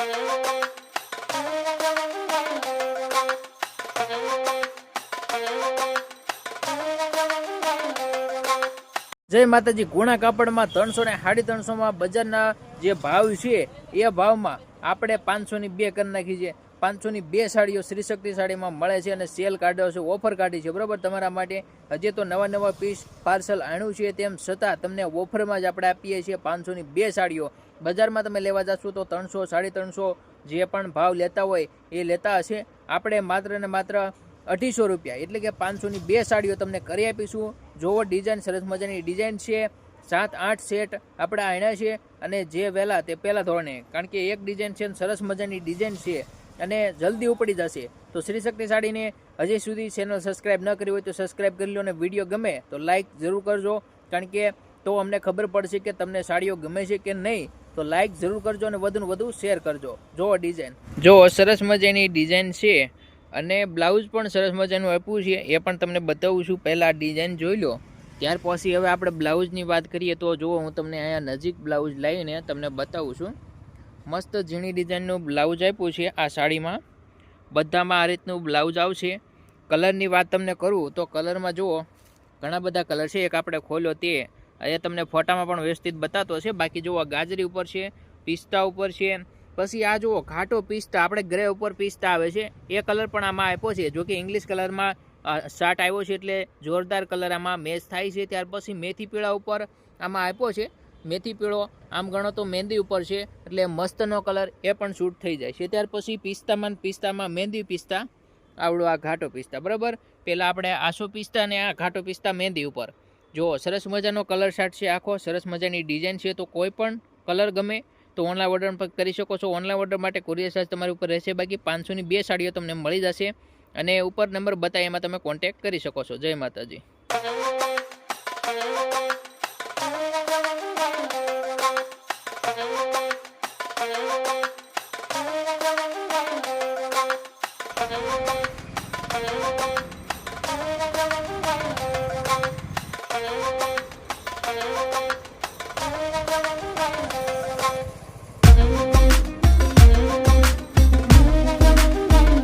જય માતાજી. ગુણા કાપડમાં 300 ને 350 માં બજારના જે ભાવ છે એ ભાવમાં આપણે 500 ની 2 કરી નાખી છે. 500 ની 2 સાડીઓ શ્રી શક્તિ સાડીમાં મળે છે અને સેલ કાઢ્યો છે, ઓફર કાઢી છે બરાબર તમારા માટે. હજી તો નવા પીસ પાર્સલ આણ્યું છે, તેમ છતાં તમને ઓફરમાં જ આપણે આપીએ છીએ 500 ની 2 સાડીઓ. બજારમાં તમે લેવા જશો તો 300, 350 જે પણ ભાવ લેતા હોય એ લેતા હશે. આપણે માત્ર ને માત્ર 250 રૂપિયા એટલે કે 500 ની 2 સાડીઓ તમને કરી આપીશું. જોવો ડિઝાઇન, સરસ મજાની ડિઝાઇન છે. 7-8 સેટ આપણે આણ્યા છે અને જે વહેલા તે પહેલા ધોરણે, કારણ કે એક ડિઝાઇન છે સરસ મજાની ડિઝાઇન છે અને જલ્દી ઉપડી જશે. તો શ્રી શક્તિ સાડીને હજી સુધી ચેનલ સબસ્ક્રાઈબ ન કરી હોય તો સબસ્ક્રાઈબ કરી લો અને વિડીયો ગમે તો લાઇક જરૂર કરજો, કારણ કે તો અમને ખબર પડશે કે તમને સાડીઓ ગમે છે કે નહીં. તો લાઇક જરૂર કરજો અને વધુ શેર કરજો. જો ડિઝાઇન, જો સરસ મજાની ડિઝાઇન છે અને બ્લાઉઝ પણ સરસ મજાનું આપ્યું છે, એ પણ તમને બતાવું છું. પહેલાં ડિઝાઇન જોઈ લો, ત્યાર પછી હવે આપણે બ્લાઉઝની વાત કરીએ. તો જુઓ, હું તમને અહીંયા નજીક બ્લાઉઝ લાવીને તમને બતાવું છું. મસ્ત ઝીણી ડિઝાઇનનું બ્લાઉઝ આપ્યું છે આ સાડીમાં. બધામાં આ રીતનું બ્લાઉઝ આવશે. કલરની વાત તમને કરું તો કલરમાં જુઓ ઘણા બધા કલર છે. એક આપણે ખોલ્યો તે એ તમને ફોટામાં પણ વ્યવસ્થિત બતાતો હશે. બાકી જુઓ ગાજરી ઉપર છે, પિસ્તા ઉપર છે, પછી આ જુઓ ઘાટો પિસ્તા, આપણે ગ્રે ઉપર પિસ્તા આવે છે એ કલર પણ આમાં આપ્યો છે. જો કે ઇંગ્લિશ કલરમાં શાર્ટ આવ્યો છે એટલે જોરદાર કલર આમાં મેચ થાય છે. ત્યાર પછી મેથી પીળા ઉપર આમાં આપ્યો છે. મેથી પીળો આમ ગણો તો મહેંદી ઉપર છે એટલે મસ્તનો કલર, એ પણ શૂટ થઈ જાય છે. ત્યાર પછી પિસ્તામાં મહેંદી પિસ્તા, આવડો આ ઘાટો પિસ્તા બરાબર. પહેલાં આપણે આસો પિસ્તા અને આ ઘાટો પિસ્તા મહેંદી ઉપર. જો સરસ મજાનો કલર શાર્ટ છે આખો, સરસ મજાની ડિઝાઇન છે. તો કોઈ પણ કલર ગમે તો ઓનલાઈન ઓર્ડર પણ કરી શકો છો. ઓનલાઈન ઓર્ડર માટે કુરિયર ચાર્જ તમારી ઉપર રહેશે. બાકી 500 ની 2 સાડીઓ તમને મળી જશે અને ઉપર નંબર બતાવી એમાં તમે કોન્ટેક્ટ કરી શકો છો. જય માતાજી.